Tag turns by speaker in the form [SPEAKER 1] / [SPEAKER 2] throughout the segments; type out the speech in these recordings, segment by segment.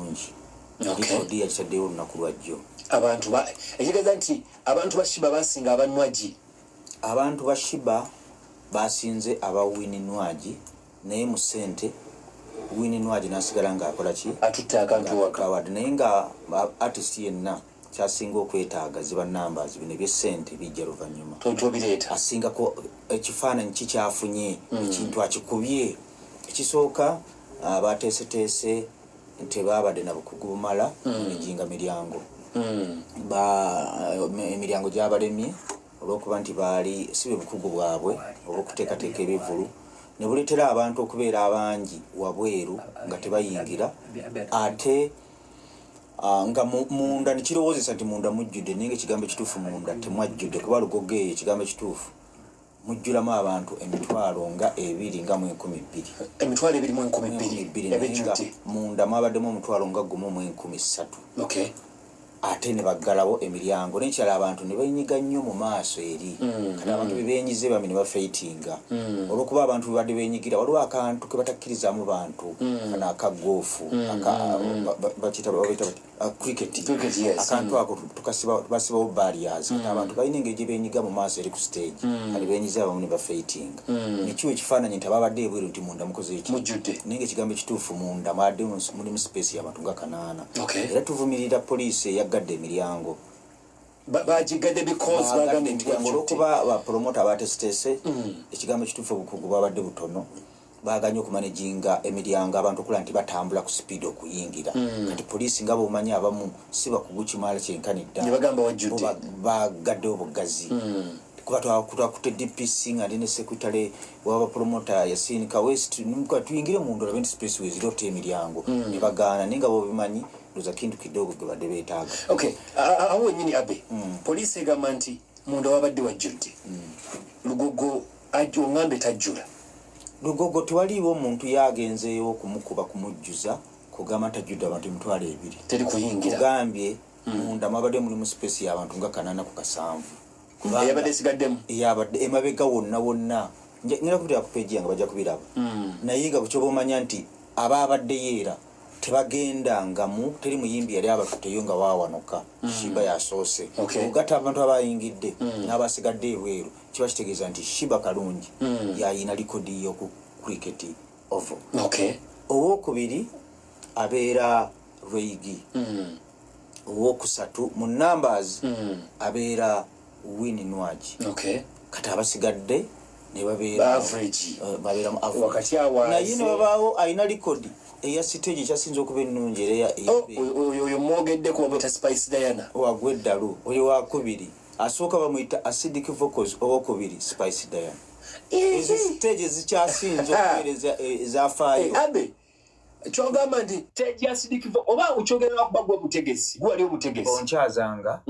[SPEAKER 1] bulungi likodi yakitaddeyo olunaku lwajjo
[SPEAKER 2] abantu ekitegeeza nti abantu ba Shiba basinga abanywagi
[SPEAKER 1] abantu ba Shiba basinze aba Winnie Nwagi naye mu ssente Winnie Nwagi nasigala ng'akola ki
[SPEAKER 2] atutte akantu
[SPEAKER 1] waka naye nga artist yenna kyasinga okwetaaga ziba numbers bino eby'essente bijja luvannyuma
[SPEAKER 2] tobireeta
[SPEAKER 1] asingako ekifaananyi kikyafunye ekintu akikubye ekisooka bateeseteese nti baabadde na bukugu bumala emijinga miryango emiryango gyabalemye olw'okuba nti baali si bwe bukugu bwabwe obw'okuteekateeka ebivulu ne buleetera abantu okubeera abangi wabweru nga tebayingira ate nga munda nekirowoozesa nti munda mujjudde naye nga ekigambo ekituufu munda temwajjudde kuba lugogo eyo ekigambo ekituufu mujjulamu abantu emitwalo nga 2 nga 12,000
[SPEAKER 2] emitwalo 2,12,000
[SPEAKER 1] ebijjudde munda mwabaddemu omutwalo nga 1,13 ate ne baggalawo emiryango n'ekirala abantu ne benyiga nnyo mu maaso eri kati abantu bebenyize bami ne bafeitinga olw'okuba abantu bebadde benyigira waliwo akantu ke batakkirizamu bantu kana akagoofu cricket akantu ako basibawo barriers kati abantu balina engeri gye benyiga mu maaso eri ku stage kati benyize abamu ne bafeitinga nekiwa ekifaananyi nti ababadde ebweru nti munda mukoze eki naye nga ekigambo ekituufu munda mwadde mulimu space y'abantu nga 8 era tuvumirira poliisi yagadde emiryango
[SPEAKER 2] bagigadde because bagambye nti
[SPEAKER 1] olw'okuba bapromota abateesiteese ekigambo ekituufu obukugu bwabadde butono baganye okumanaginga emiryango abantu okulaba nti batambula ku speed okuyingira kati poliisi nga bwomanyi abamu si bakugu kimala kyenkanidda bagaddewo bugazi kuba twakutte DPC nga ndi ne secretary waba promota yasinika west tuyingire munda olabe nti space wezirota emiryango ne bagaana naye nga bobimanyi ndoza kintu kidogo gwe badde beetaaga
[SPEAKER 2] awo nyini abe poliisi egamba nti munda wabadde wajjudde lugogo ongambe tajjula
[SPEAKER 1] lugogo tewaliiwo omuntu yagenzeewo okumukuba kumujjuza kugamba tajjudde abantu emitwalo 2
[SPEAKER 2] teri kuyingira
[SPEAKER 1] kugambye munda mwabadde mulimu space y'abantu nga 8 ku 7
[SPEAKER 2] yabadde sigaddemu
[SPEAKER 1] yabadde emabega wonna ngera kubira ku page yange bajja kubiraba naye nga bukyoba omanya nti ababaddeyo era tebagenda ngamu teri muyimbi yali abatuteyo nga waawanoka Shiba yasoose ogata abantu abayingidde n'abasigadde ebweru kiba kitegeeza nti Shiba Kalungi yayina likodi y'oku cricket oval owokubiri abeera Reigi owokusatu mu numbers abeera Winnie Nwagi kati abasigadde ne babeera mu average naye ne babaawo alina likodi eya stage kyasinze okuba ennungi era
[SPEAKER 2] oyo mwogeddeko bamuyita Spice Diana
[SPEAKER 1] wagweddalu oyo wakubiri asooka bamuyita acidic vocals owokubiri Spice Diana ezo stage zikyasinze okubeereza ezafaayo
[SPEAKER 2] abe kyogamba nti stage ya acidic oba ukyogerera kuba gwe mutegesi gwe ali omutegesi
[SPEAKER 1] onkyazanga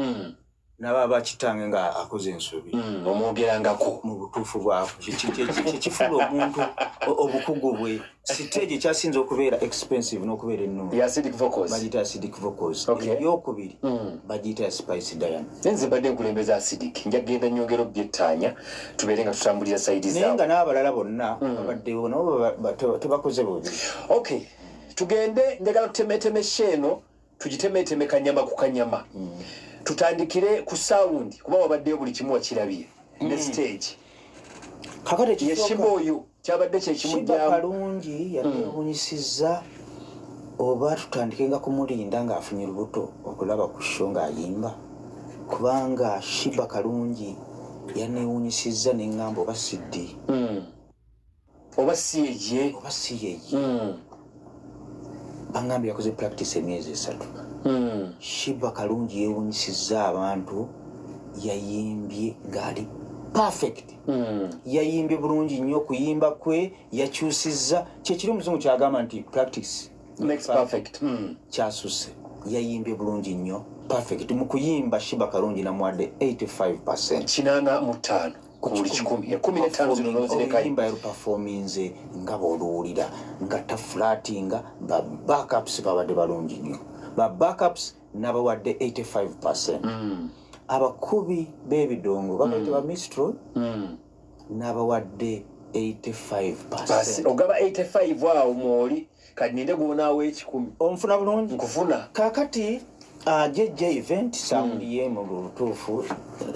[SPEAKER 1] naba bakitange nga akoze ensobi
[SPEAKER 2] omwogerangako
[SPEAKER 1] mu butuufu bwako kifula omuntu obukugu bwe stage kyasinze okubeera expensive n'okubeera ennungi bagiyita acidic vocals eyokubiri bagiyita Spice Diana
[SPEAKER 2] nze badde nkulembeza acidic njagenda nyongero byettaanya tubeere nga tutambulira saidi
[SPEAKER 1] naye nga n'abalala bonna babaddewo nabo tebakoze bubi
[SPEAKER 2] tugende njagala tutemeteme sheeno tugitemeteme kanyama ku kanyama tutandikire ku sound kuba wabaddeyo buli kimu wakirabye ne stage
[SPEAKER 1] kakati
[SPEAKER 2] Shiba oyo kyabadde kyekimujjamu
[SPEAKER 1] Kalungi yatewunyisizza oba tutandike nga kumulinda ng'afunye lubuto okulaba ku show ng'ayimba kubanga Shiba Kalungi yanewunyisizza n'eŋŋamba oba siddi
[SPEAKER 2] oba si ye
[SPEAKER 1] bangambye yakoze practice emyezi 3 Shiba Kalungi yewunyisizza abantu yayimbye ng'ali perfect yayimbye bulungi nnyo okuyimba kwe yakyusizza kyekiri omuzungu kyagamba nti practice
[SPEAKER 2] makes perfect
[SPEAKER 1] kyasuse yayimbye bulungi nnyo perfect mu kuyimba Shiba Kalungi namwadde 85%
[SPEAKER 2] 85 kuli 15 zino zirekaimba
[SPEAKER 1] ya performance nga boluulira nga taflatinga ba backups babadde balungi nnyo ba backups nabawadde 85% abakubi b'ebidongo babayite ba Mistral nabawadde 85%.
[SPEAKER 2] Ogaba 85 awo mwoli kati ninde gwonaawo 10
[SPEAKER 1] onfuna bulungi
[SPEAKER 2] nkufuna
[SPEAKER 1] kakati jeje event sound ye mu butuufu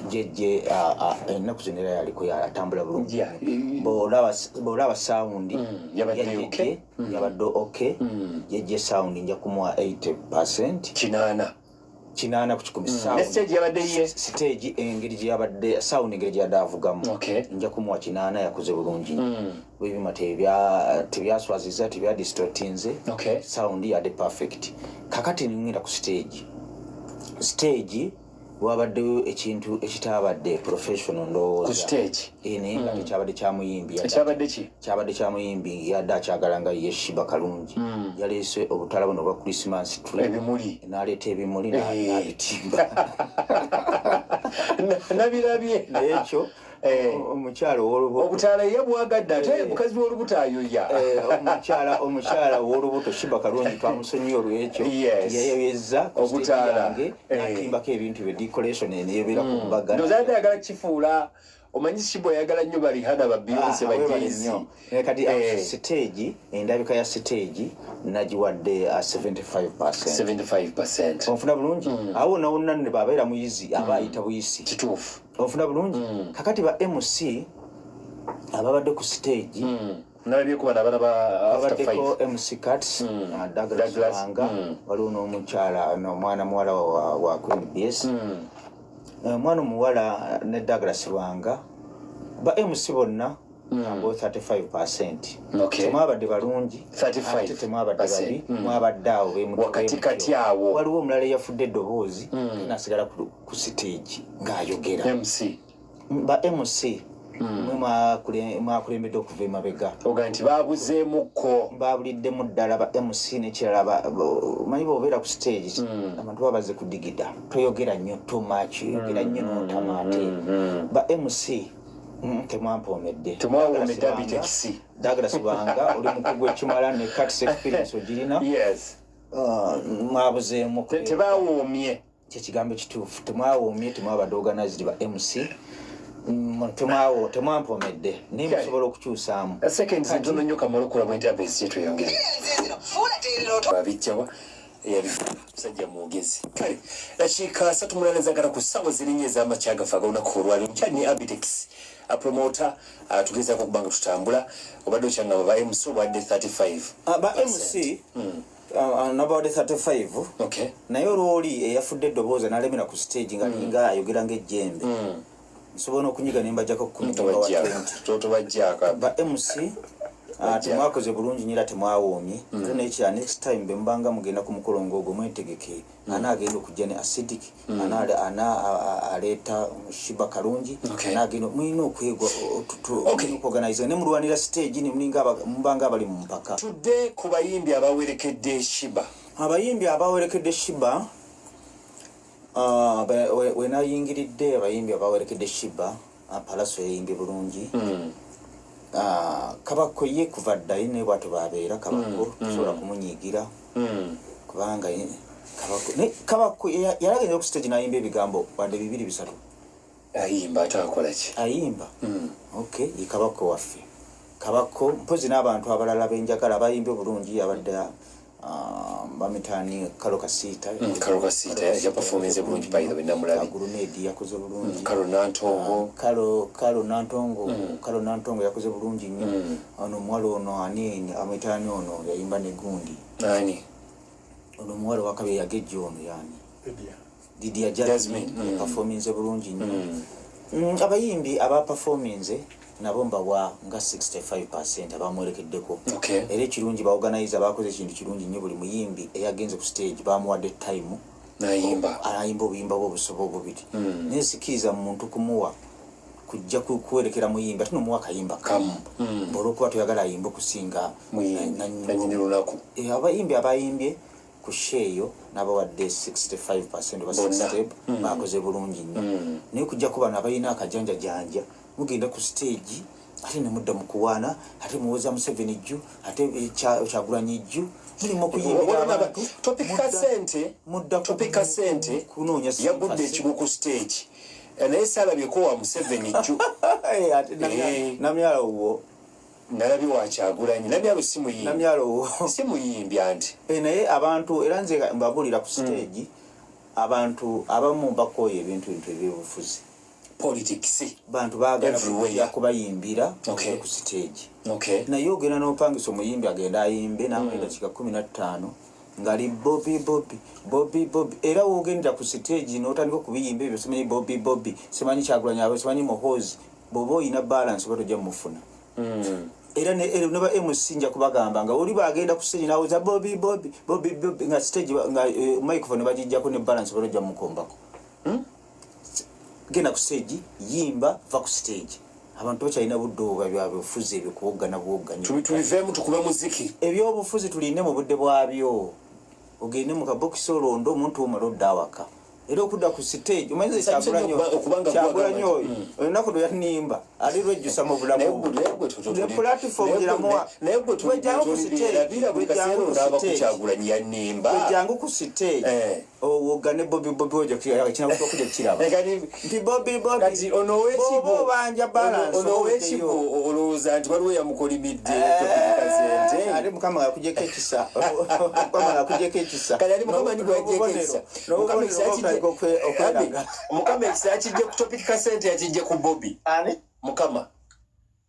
[SPEAKER 1] jeje ennaku zinera yaliko yatambula bulungi bwolaba sound yabadde okay jeje sound nja kumuwa 80% kinana ku 10 sound
[SPEAKER 2] stage yabadde ye
[SPEAKER 1] stage engeri yabadde sound engeri yadavugamu nja kumuwa kinana yakuze bulungi bwebima tebyaswaziza tebya distortinze sound yade perfect kakati ningira ku stage wabaddeyo ekintu ekitabadde professional ndowooza
[SPEAKER 2] ku stage
[SPEAKER 1] ene nga tekyabadde kyamuyimbi kyabadde kyamuyimbi yadde akyagala nga ye Shiba Kalungi yaleese obutala buno bwa Christmas tree n'aleeta ebimuli n'abitimba
[SPEAKER 2] nabirabye
[SPEAKER 1] ekyo omukyala w'olubuto
[SPEAKER 2] obutala ye bwagadde ate mukazi w'olubuto ayoya
[SPEAKER 1] omukyala w'olubuto Shiba Kalungi twamusonyiye olwekyo yayeyeza obutala n'atimbako ebintu bye decoration eneebeera ku mbaga
[SPEAKER 2] ndozadde ayagala kifuula omanyi Shiba yagala nnyo balihana ba Beyonce bajezi
[SPEAKER 1] kati stage endabika ya stage nagiwadde 75%. Onfuna bulungi awo nawonna ne babeera muyizi abayita buyisi
[SPEAKER 2] kituufu
[SPEAKER 1] onfuna bulungi kakati ba MC ababadde ku stage
[SPEAKER 2] nalabyeku bana
[SPEAKER 1] abaddeko MC Cuts Douglas Wanga waliwo n'omukyala n'omwana muwala wa Queen BS mwana omuwala ne Douglas Wanga ba MC bonna abo 35%. Temwabadde balungi ate temwabadde babi mwabadde awo
[SPEAKER 2] wakatikati awo
[SPEAKER 1] waliwo omulala eyafudde eddoboozi nasigala ku stage ng'ayogera ba MC mwakulembedde okuva emabega
[SPEAKER 2] oga nti babuzeemukko
[SPEAKER 1] babuliddemu ddala ba MC nekirala manyi bwobeera ku stage abantu babaze kudigida toyogera nnyo too much yogera nnyo n'otamaate ba MC temwampomedde
[SPEAKER 2] temwawomedde abitekisi
[SPEAKER 1] Douglas Wanga oli mukugu ekimala ne Cuts experience ogirina mwabuzeemu
[SPEAKER 2] tebawoomye
[SPEAKER 1] kyekigambo ekituufu temwawoomye temwabadde organized ba MC temwampomedde naye musobola okukyusaamu
[SPEAKER 2] seconds ntono nnyo kamala okulaba intervensi yetweyongera babijjawa musajja mwogezi kale dakiika 38 ezagala ku ssaawa zirinnya ez'amakya gafaga olunaku olwali mukyani Abitex apromota tugezaako okubanga tutambula obadde okyangamba ba MC obadde 35
[SPEAKER 1] ba MC nabawadde 35 naye olwoli eyafudde eddoboozi n'alemera ku stage nga ayogera ng'ejjembe nsobola okunyiga nembajjako
[SPEAKER 2] 10
[SPEAKER 1] ba MC temwakoze bulungi nyira temwawoomye era nekya next time bembanga mugenda ku mukolo ng'ogwo mwetegeke anaagenda okujja ne acidic aleeta Shiba Kalungi anaagenda mulina okwegwa okuorganize ne mulwanira stage mubanga abali mu mpaka
[SPEAKER 2] tudde ku bayimbi abawerekedde Shiba
[SPEAKER 1] abayimbi abawerekedde Shiba wenayingiridde abayimbi abawerekedde Shiba Palaso yayimbye bulungi Kabako ye kuva ddayi naye bw'atyo babeera Kabako tusobola kumunyiigira kubanga Kabako yalagenda ku stage n'ayimba ebigambo wadde 2-3
[SPEAKER 2] ayimba ate akola ki
[SPEAKER 1] ayimba okay ye Kabako waffe Kabako mpozi n'abantu abalala benjagala abayimba bulungi abadde bamitani Kalo Kasita
[SPEAKER 2] ya performance bulungi by the way namulabi
[SPEAKER 1] Gurunedi yakoze bulungi
[SPEAKER 2] Kalo
[SPEAKER 1] Nantongo yakoze bulungi nnyo ono mwalo ono ani amitani ono yayimba ne gundi
[SPEAKER 2] nani
[SPEAKER 1] ono mwalo wakabe yageje ono yani Didia Jasmine performance bulungi nnyo abayimbi aba performance nabo mbawa nga 65% abamwerekeddeko era ekirungi baorganize bakoze ekintu kirungi nnyo buli muyimbi eyagenze ku stage bamuwadde time ayimba obuyimba bw'obusobo obubiri nesikiza muntu kumuwa kujja kuwerekera muyimbi ate nomuwa akayimba kamu olwokuba toyagala ayimba okusinga
[SPEAKER 2] nanyini lunaku
[SPEAKER 1] abayimbi abayimbye ku sheeyo nabawadde 65% oba 60 bakoze bulungi nnyo naye kujja kuba nabalina akajanja janja mugenda ku stage ate nemudda mukuwaana ate muwoza Museveni jju ate Kyagulanyi jju mulimu okuyimbira abantu
[SPEAKER 2] topika sente yagudde ekigo ku stage naye saalabyeko wa Museveni jju
[SPEAKER 1] namyala wo
[SPEAKER 2] nalabi Wakyagulanyi namyalo simuyimbi
[SPEAKER 1] namyalo
[SPEAKER 2] simuyimbi anti
[SPEAKER 1] naye abantu era nze mbabulira ku stage abantu abamu bakoye ebintu ebyobufuzi
[SPEAKER 2] politics
[SPEAKER 1] bantu baagala kubayimbira ku stage naye ogenda n'opangisa omuyimbi agenda ayimbe n'amwenda kika 15 ngali Bobby era wogendera ku stage n'otandika okubiyimba ebyo simanyi Bobby simanyi Kyagulanyi abo simanyi Muhoozi bw'oba oyina balance batojja mufuna era neba MC nja kubagamba nga oli bagenda ku stage nawoza Bobby nga stage nga microphone bagijjako ne balance batojja mukombako genda ku stage yimba va ku stage abantu bakyalina budde byabufuzi ebyo kuwoggana
[SPEAKER 2] tubivemu tukube muziki
[SPEAKER 1] ebyobufuzi tuline mu budde bwabyo ogende mu kabokisi olondo omuntu omala odda awaka era okudda ku stage omanyize Kyagulanyi oyo olunaku lwe yanimba ali lwejjusa mu bulamu ne platform giramuwa wejangu ku stage owogane Bobby ojo kinakuja kiraba nti Bobby
[SPEAKER 2] kati onowekibbo
[SPEAKER 1] banja balance
[SPEAKER 2] onowekibbo olowooza nti waliwo yamukolimidde
[SPEAKER 1] ali mukama yakujjeko ekisa
[SPEAKER 2] kali ali mukama ndi gwajjeko ekisa mukama ekisa akijje ku topic ka sente yakijje ku Bobby
[SPEAKER 1] ani
[SPEAKER 2] mukama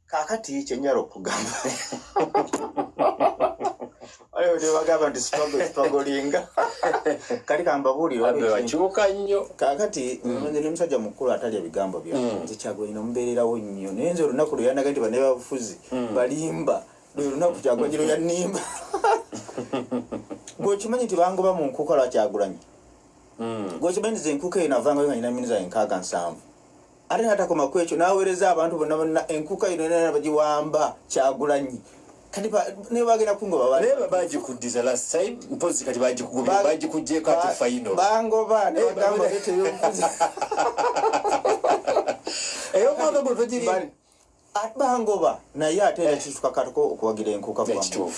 [SPEAKER 1] kakati kyenyala okugamba ayo de bagamba nti strugglinga kali kambabulira
[SPEAKER 2] wakyuka nnyo
[SPEAKER 1] kakati nze musajja mukulu atali ebigambo bya nze Kyagulanyi nomubeererawo nnyo naye nze olunaku lwe yanaga nti bane babufuzi balimba lwe lunaku Kyagulanyi lwe yanimba gwekimanyi nti bangoba mu nkuuka lwa Kyagulanyi gwekimanyi nze enkuuka eyo navangayo nga nyina miniza 7 ate natakoma ku ekyo naweereza abantu bonna enkuuka eno nena bagiwamba Kyagulanyi kati ne bagenda kungoba
[SPEAKER 2] leba bagikuddiza last time mpozi kati bagikuggyeko ate final
[SPEAKER 1] bangoba ne bagamba bete byobufuzi
[SPEAKER 2] eyo mwaka gwe togiri
[SPEAKER 1] bangoba naye ate era kituka katoko okuwagira enkuuka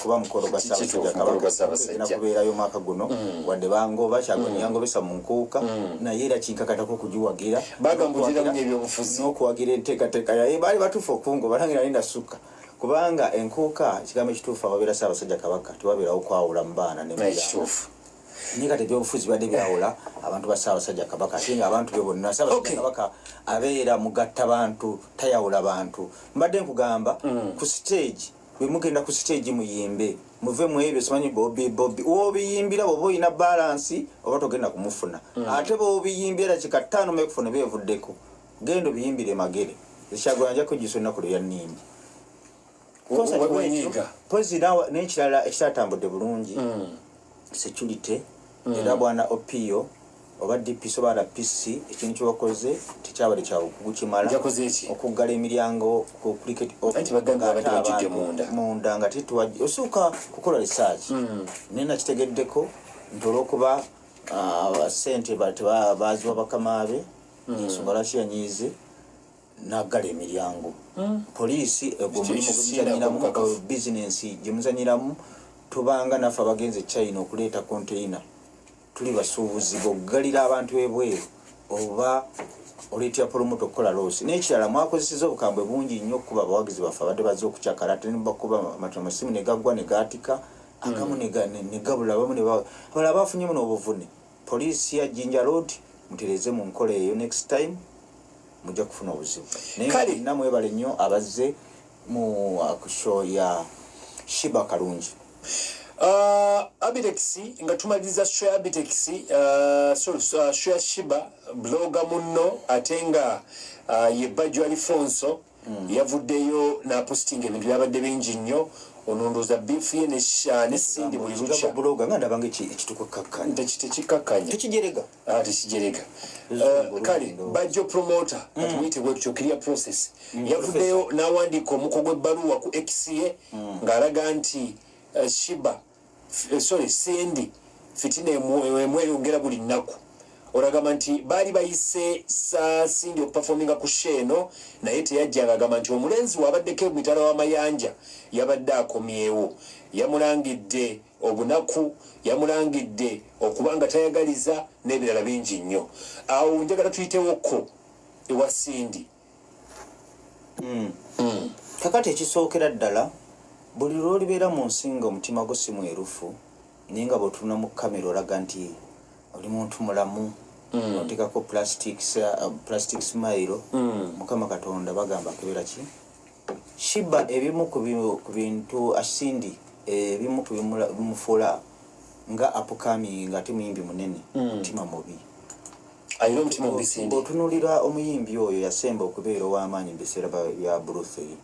[SPEAKER 1] kuba mukolo gwa Ssaabasajja nakubeerayo mwaka guno wadde bangoba Kyagulanyi yangobesa mu nkuuka naye era kinkakatako okugiwagira n'okuwagira enteekateeka yaye baali batuufu okungoba nange nali ndasukka kubanga enkuuka ekigambo ekituufu ababeera Ssaabasajja Kabaka tewabeerawo kwawula mu baana
[SPEAKER 2] nekituufu
[SPEAKER 1] naye kati ebyobufuzi badde byawula abantu ba Ssaabasajja Kabaka ate nga abantu be bonna Ssaabasajja Kabaka abeera mugatta bantu tayawula bantu mbadde nkugamba ku stage bwe mugenda ku stage muyimbe muve mu ebyo simanyi Bobby wobiyimbira bw'oba oyina balance oba togenda kumufuna ate bw'obiyimbira kika 5 microphone beevuddeko genda obiyimbire magere Kyagulanyi ajja kujjusa olunaku lwe yannimba pozi n'ekirala ekitatambudde bulungi security era bwana Opio oba DPS oba RPC ekintu kyobakoze tekyabadde kyakugukimala okuggala emiryango ku cricket munda nga tituwajja osooka kukola research naye nakitegeddeko nti olw'okuba sente baziwa bakama be ensonga lwaki yanyiize naggala emiryango poliisi egwo mulimu gwemuzanyiramu bizinensi gyemuzanyiramu tubanga naffe abagenze China okuleeta container tuli basuubuzi boggalira abantu ebweru oba oleetya promote okukola loosi n'ekirala mwakozeseza obukambwe bungi nnyo okuba abawagizi baffe abadde bazze okukyakala ate nebakuba amasimu ne gaggwa ne gaatika agamu ne gabula abamu abala bafunye muno obuvune poliisi ya Jinja Road mutereze mu nkola eyo next time mujja kufuna obuzibu naye namwebale nnyo abazze mu show ya Shiba Kalungi
[SPEAKER 2] Abitex nga tumaliriza show ya Abitex show ya Shiba bloga muno atenga ye Bajjo Alfonso yavuddeyo na posting ebintu byabadde bingi nnyo onondoza beef ye ne Cindy buli lucha
[SPEAKER 1] bloga nga ndabanga ekitukukakkanya
[SPEAKER 2] tekikakkanya
[SPEAKER 1] tekijerega
[SPEAKER 2] tekijerega kale Bajjo promoter atumite bwekyo clear process yavuddeyo n'awandiika omuko gw'ebbaluwa ku X ye ng'alaga nti Shiba Cindy fitina emweyongera buli nnaku olagamba nti baali bayise Cindy okuperforminga ku sheeno naye teyajjanga agamba nti omulenzi wabaddeko emitala w'amayanja yabadde akomyewo yamulangidde obunaku yamulangidde okuba nga tayagaliza n'ebirala bingi nnyo awo njagala tuyitewokko ewa Cindy
[SPEAKER 1] kakati ekisookera ddala buli lwolibeera mu nsinga omutima gwo si mwerufu naye nga bw'otunula mu kamera olaga nti oli muntu mulamu oteekako plastic smile mukama katonda bagamba kebera ki shiba ebimu ku bintu asindi ebimu ku bimufuula nga upcoming ate muyimbi munene mutima mubi
[SPEAKER 2] ayina omutima mubisindi
[SPEAKER 1] bw'otunulira omuyimbi oyo yasemba okubeera ow'amaanyi mu biseera bya Bruce Lee